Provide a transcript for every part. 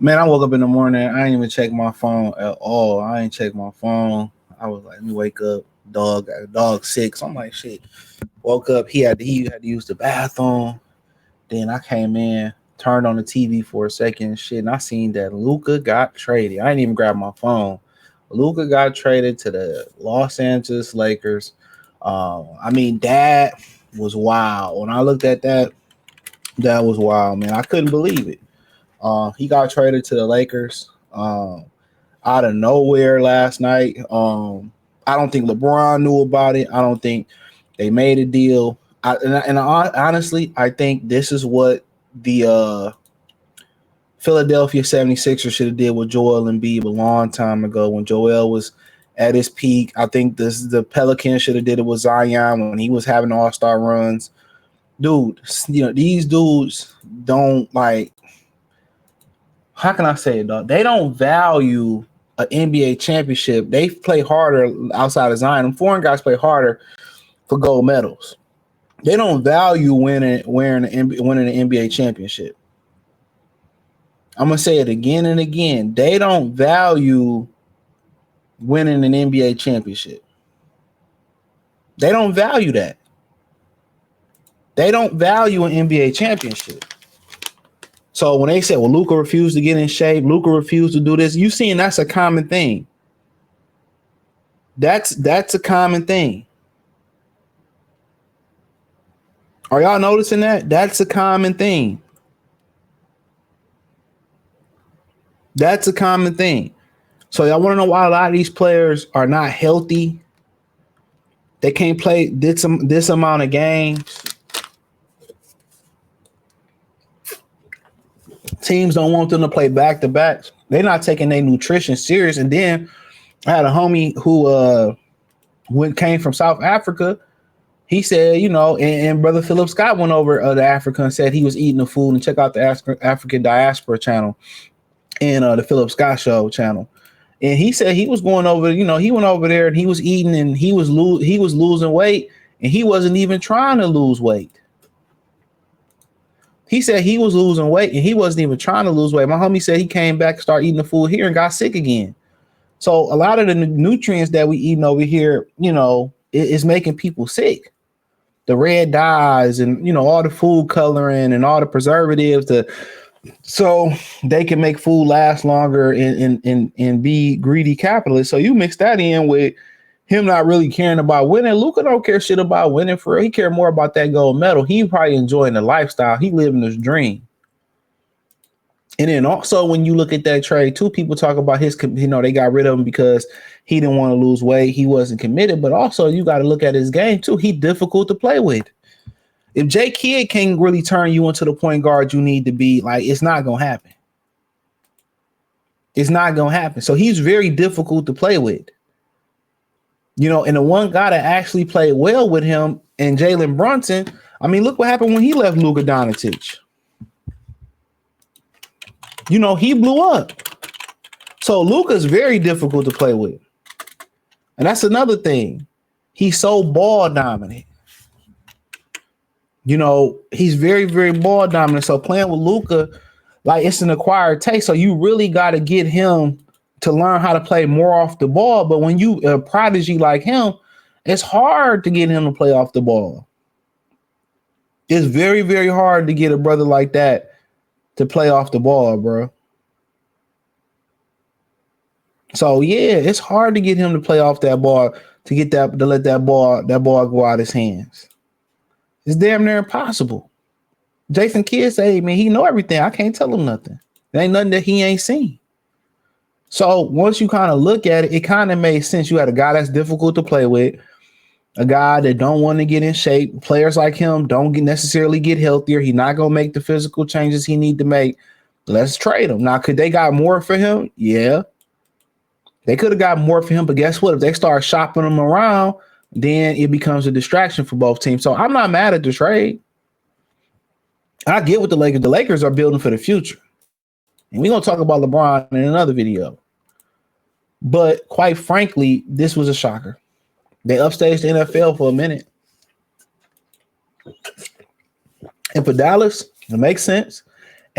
Man, I woke up in the morning. I ain't even check my phone at all. I ain't check my phone. I was like, let me wake up. Dog sick. So I'm like, shit. Woke up. He had to use the bathroom. Then I came in, turned on the TV for a second, shit, and I seen that Luka got traded. I didn't even grab my phone. Luka got traded to the Los Angeles Lakers. I mean, that was wild. When I looked at that, that was wild, man. I couldn't believe it. He got traded to the Lakers out of nowhere last night. I don't think LeBron knew about it. I don't think they made a deal. Honestly, I think this is what the Philadelphia 76ers should have did with Joel Embiid a long time ago when Joel was at his peak. I think the Pelicans should have did it with Zion when he was having all-star runs. Dude, these dudes don't like, how can I say it, dog? They don't value an NBA championship. They play harder outside of Zion. Them foreign guys play harder for gold medals. They don't value winning an NBA championship. I'm gonna say it again and again. They don't value winning an NBA championship. They don't value that. They don't value an NBA championship. So when they said, well, Luka refused to get in shape, Luka refused to do this, you seeing that's a common thing. That's a common thing. Are y'all noticing that? That's a common thing. That's a common thing. So y'all want to know why a lot of these players are not healthy? They can't play this amount of games. Teams don't want them to play back-to-backs. They're not taking their nutrition serious. And then I had a homie who came from South Africa. He said, and Brother Philip Scott went over to Africa and said he was eating the food, and check out the African Diaspora channel and the Philip Scott Show channel. And he said he was going over, he went over there and he was eating and he was losing weight, and he wasn't even trying to lose weight. He said he was losing weight and he wasn't even trying to lose weight. My homie said he came back, started eating the food here and got sick again. So a lot of the nutrients that we eating over here, is making people sick. The red dyes and, all the food coloring and all the preservatives so they can make food last longer and be greedy capitalists. So you mix that in with him not really caring about winning. Luka don't care shit about winning for real. He care more about that gold medal. He probably enjoying the lifestyle. He living his dream. And then also when you look at that trade too, people talk about they got rid of him because he didn't want to lose weight. He wasn't committed, but also you got to look at his game too. He difficult to play with. If J Kidd can't really turn you into the point guard you need to be, like, it's not going to happen. It's not going to happen. So he's very difficult to play with. And the one guy that actually played well with him and Jalen Brunson, I mean, look what happened when he left Luka Dončić. He blew up. So Luka's very difficult to play with. And that's another thing. He's so ball dominant. He's very, very ball dominant. So playing with Luka, like, it's an acquired taste. So you really got to get him to learn how to play more off the ball. But when you a prodigy like him, it's hard to get him to play off the ball. It's very, very hard to get a brother like that to play off the ball, bro. So yeah, it's hard to get him to play off that ball, to let that ball go out of his hands. It's damn near impossible. Jason Kidd say, hey, man, he know everything. I can't tell him nothing. There ain't nothing that he ain't seen. So once you kind of look at it, it kind of made sense. You had a guy that's difficult to play with, a guy that don't want to get in shape. Players like him don't necessarily get healthier. He's not going to make the physical changes he need to make. Let's trade him. Now, could they got more for him? Yeah. They could have got more for him, but guess what? If they start shopping him around, then it becomes a distraction for both teams. So I'm not mad at the trade. I get what the Lakers. The Lakers are building for the future. And we're going to talk about LeBron in another video. But quite frankly, this was a shocker. They upstaged the NFL for a minute. And for Dallas, it makes sense.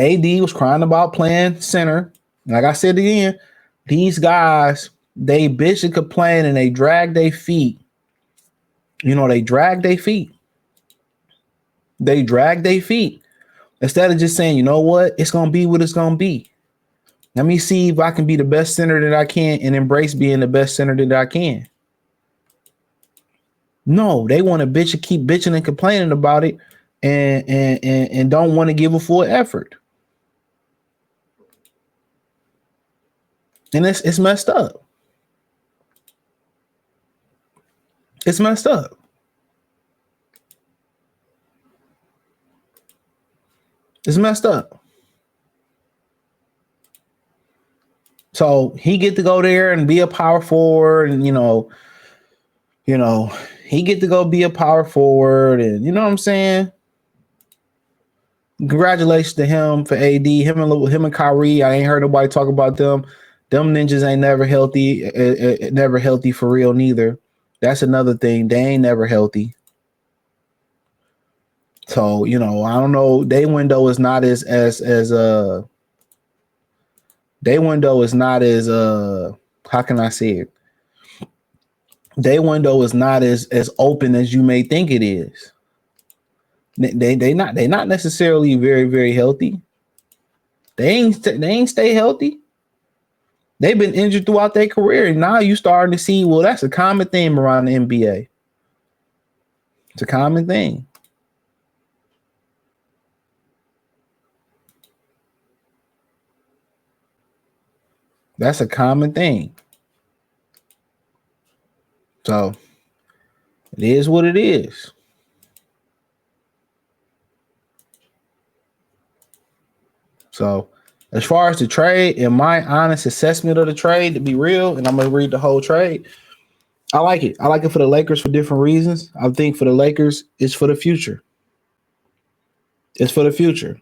AD was crying about playing center. Like I said again, these guys, they bitch and complain and they drag their feet. You know, they drag their feet. They drag their feet. Instead of just saying, you know what, it's going to be what it's going to be. Let me see if I can be the best center that I can and embrace being the best center that I can. No, they want to bitch and keep bitching and complaining about it and don't want to give a full effort. And it's messed up. It's messed up. It's messed up. So he get to go there and be a power forward, and you know, he get to go be a power forward, and you know what I'm saying? Congratulations to him for AD. Him and Kyrie. I ain't heard nobody talk about them. Them ninjas ain't never healthy. Never healthy for real neither. That's another thing. They ain't never healthy. So you know, I don't know. Day window is not as day window is not as how can I say it? Day window is not as open as you may think it is. They not necessarily very, very healthy. They ain't stay healthy. They've been injured throughout their career, and now you starting to see, well, that's a common theme around the NBA. It's a common thing. That's a common thing. So it is what it is. So as far as the trade, in my honest assessment of the trade, to be real, and I'm gonna read the whole trade, I like it. I like it for the Lakers for different reasons. I think for the Lakers, it's for the future. It's for the future.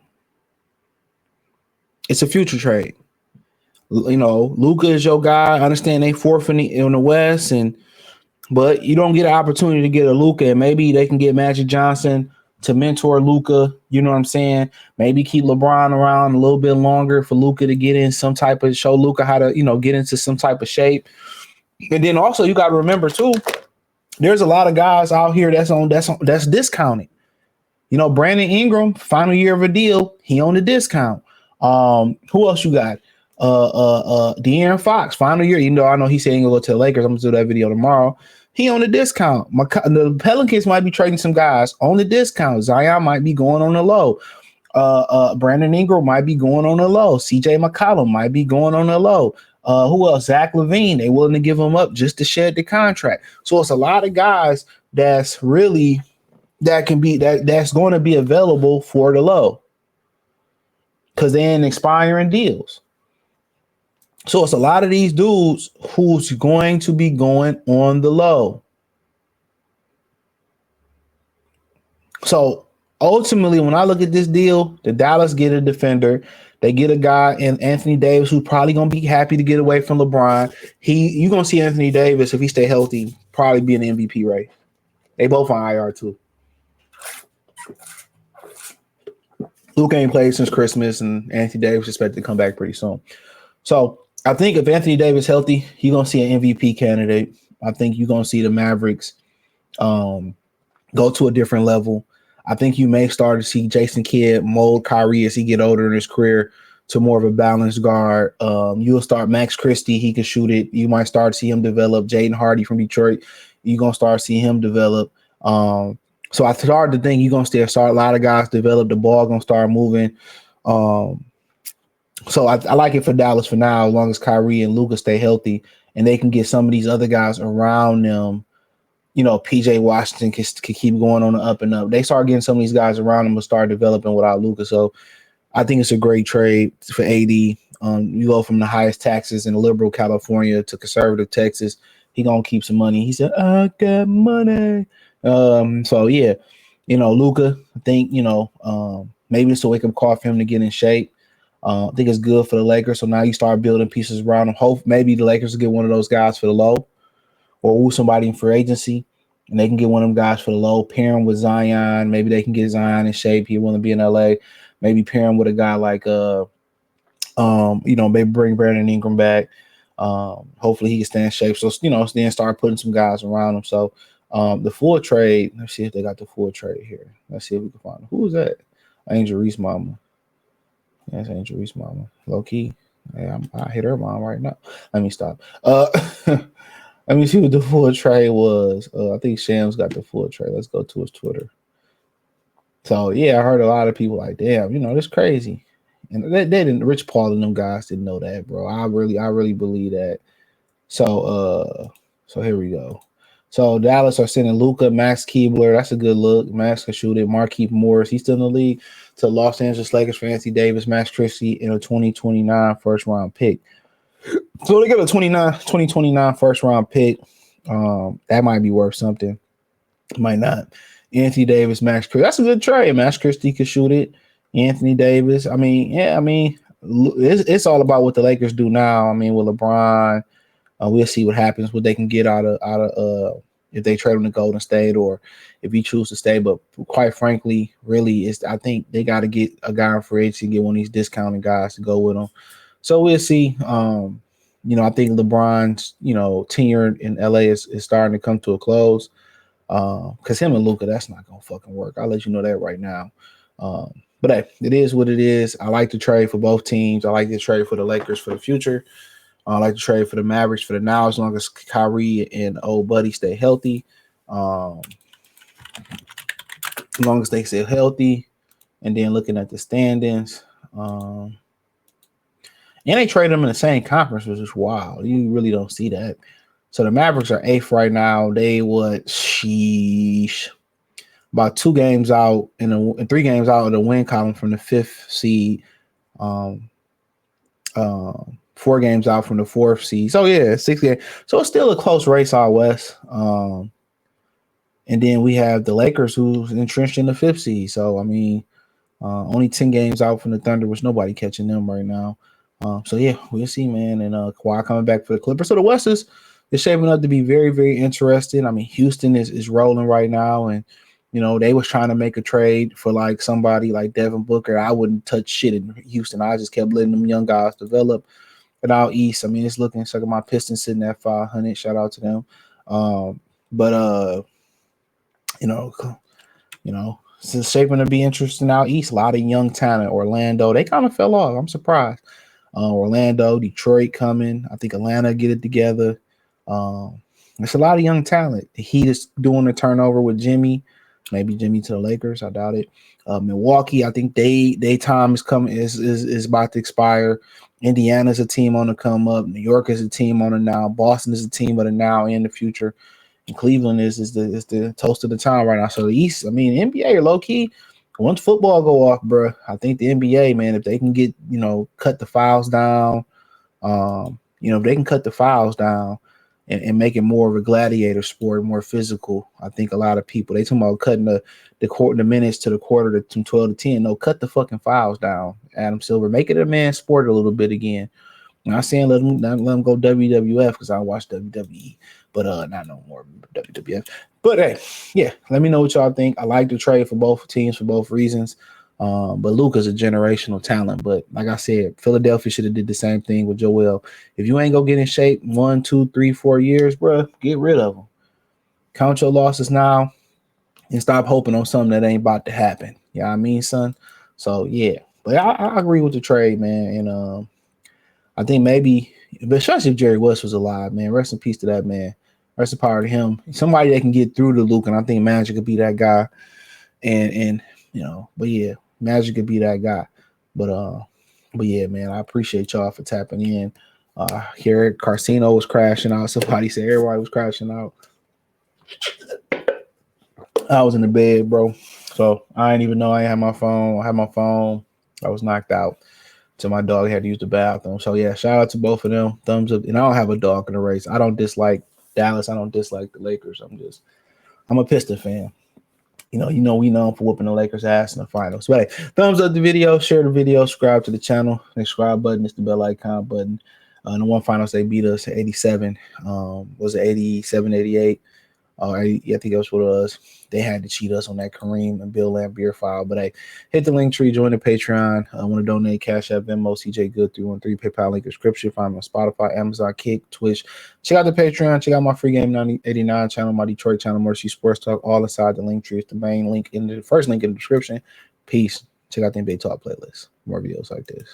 It's a future trade. You know, Luka is your guy. I understand they fourth in the West, but you don't get an opportunity to get a Luka, and maybe they can get Magic Johnson to mentor Luka. You know what I'm saying? Maybe keep LeBron around a little bit longer for Luka to get in some type of show Luka how to, get into some type of shape. And then also you got to remember too, there's a lot of guys out here that's discounted. You know, Brandon Ingram, final year of a deal, he on the discount. Who else you got? De'Aaron Fox, final year. I know he said he's gonna go to the Lakers. I'm gonna do that video tomorrow. He on the discount. The Pelicans might be trading some guys on the discount. Zion might be going on the low. Brandon Ingram might be going on the low. CJ McCollum might be going on the low. Who else? Zach LaVine. They willing to give him up just to shed the contract. So it's a lot of guys that's going to be available for the low because they're in expiring deals. So it's a lot of these dudes who's going to be going on the low. So ultimately, when I look at this deal, the Dallas get a defender. They get a guy in Anthony Davis who's probably going to be happy to get away from LeBron. You're going to see Anthony Davis, if he stay healthy, probably be in the MVP race. They both on IR too. Luka ain't played since Christmas, and Anthony Davis is expected to come back pretty soon. So I think if Anthony Davis is healthy, you're going to see an MVP candidate. I think you're going to see the Mavericks go to a different level. I think you may start to see Jason Kidd mold Kyrie as he get older in his career to more of a balanced guard. You'll start Max Christie. He can shoot it. You might start to see him develop. Jaden Hardy from Detroit. You're going to start to see him develop. So I started to think you're going to start a lot of guys develop. The ball going to start moving. So I like it for Dallas for now, as long as Kyrie and Luka stay healthy and they can get some of these other guys around them. PJ Washington can keep going on the up and up. They start getting some of these guys around them and start developing without Luka. So I think it's a great trade for AD. You go from the highest taxes in liberal California to conservative Texas. He gonna keep some money. He said, "I got money." So yeah, Luka. I think maybe it's a wake up call for him to get in shape. I think it's good for the Lakers. So now you start building pieces around him. Hope maybe the Lakers will get one of those guys for the low, or somebody in free agency, and they can get one of them guys for the low, pair him with Zion. Maybe they can get Zion in shape. He want to be in LA. Maybe pair him with a guy like maybe bring Brandon Ingram back. Hopefully he can stay in shape. So then start putting some guys around him. So the full trade. Let's see if they got the full trade here. Let's see if we can find him. Who is that? Angel Reese mama. That's Angel Reese mama. Low key. Yeah, I hit her mom right now. Let me stop. Let me see what the full trade was. I think Shams got the full trade. Let's go to his Twitter. So yeah, I heard a lot of people like, damn, this crazy. And they didn't. Rich Paul and them guys didn't know that, bro. I really believe that. So here we go. So Dallas are sending Luka, Max Keebler. That's a good look. Max can shoot it. Markieff Morris, he's still in the league. To Los Angeles Lakers for Anthony Davis, Max Christie in a 2029 first round pick. So they got a 2029 first round pick. That might be worth something. Might not. Anthony Davis, Max Christie. That's a good trade. Max Christie could shoot it. Anthony Davis. It's all about what the Lakers do now. With LeBron, we'll see what happens, what they can get out of if they trade him to Golden State or if he chooses to stay. But quite frankly, really, I think they got to get a guy in free agency and get one of these discounted guys to go with them. So we'll see. I think LeBron's tenure in LA is starting to come to a close. Because him and Luka, that's not gonna fucking work. I'll let you know that right now. But hey, it is what it is. I like to trade for both teams. I like to trade for the Lakers for the future. I like to trade for the Mavericks for the now, as long as Kyrie and old buddy stay healthy. As long as they stay healthy. And then looking at the standings. And they trade them in the same conference, which is wild. You really don't see that. So the Mavericks are 8th right now. They about 2 games out and 3 games out of the win column from the 5th seed. 4 games out from the 4th seed. So yeah, 6 games. So it's still a close race out west. And then we have the Lakers, who's entrenched in the 5th seed. So only 10 games out from the Thunder, which nobody catching them right now. So yeah, we'll see, man. And Kawhi coming back for the Clippers. So the West is shaping up to be very, very interesting. Houston is rolling right now, and they was trying to make a trade for like somebody like Devin Booker. I wouldn't touch shit in Houston. I just kept letting them young guys develop. But out east, it's looking like my Pistons sitting at 500. Shout out to them. It's shaping to be interesting out east. A lot of young talent. Orlando, they kind of fell off. I'm surprised. Orlando, Detroit coming. I think Atlanta get it together. There's a lot of young talent. The Heat is doing a turnover with Jimmy. Maybe Jimmy to the Lakers. I doubt it. Milwaukee, I think they time is coming is about to expire. Indiana's a team on the come up. New York is a team on the now. Boston is a team of the now and the future. And Cleveland is the toast of the town right now. So the East, the NBA are low key. Once football go off, bro, I think the NBA, man, if they can get cut the fouls down, if they can cut the fouls down and make it more of a gladiator sport, more physical. I think a lot of people, they talking about cutting the minutes to the quarter to 12 to 10. No, cut the fucking fouls down, Adam Silver. Make it a man's sport a little bit again. I'm not saying let them go WWF because I watch WWE, but not no more WWF. But hey, yeah, let me know what y'all think. I like to trade for both teams for both reasons. But Luka's a generational talent. But like I said, Philadelphia should have did the same thing with Joel. If you ain't gonna get in shape 1, 2, 3, 4 years, bro, get rid of them. Count your losses now and stop hoping on something that ain't about to happen. You know what I mean, son? So yeah, but I agree with the trade, man. And I think maybe, but especially if Jerry West was alive, man. Rest in peace to that man. Rest in power to him. Somebody that can get through to Luka, and I think Magic could be that guy. And but yeah, Magic could be that guy. But yeah, man, I appreciate y'all for tapping in. Here, Carcino was crashing out. Somebody said everybody was crashing out. I was in the bed, bro. So I didn't even know I had my phone. I had my phone. I was knocked out. So my dog had to use the bathroom. So yeah, shout out to both of them. Thumbs up. And I don't have a dog in the race. I don't dislike Dallas. I don't dislike the Lakers. I'm a Piston fan. We know for whooping the Lakers ass in the finals. But hey, thumbs up the video, share the video, subscribe to the channel. The subscribe button is the bell icon button. In the one finals, they beat us at 87. Was it 87, 88? I think it was what it was. They had to cheat us on that Kareem and Bill Laimbeer file. But hey, hit the link tree, join the Patreon. I want to donate Cash App, Venmo, CJ Good 313, PayPal link description. Find me on Spotify, Amazon, Kick, Twitch. Check out the Patreon. Check out my free game 89 channel, my Detroit channel, Mercy Sports Talk, all inside the link tree. It's the main link in the first link in the description. Peace. Check out the NBA Talk playlist. More videos like this.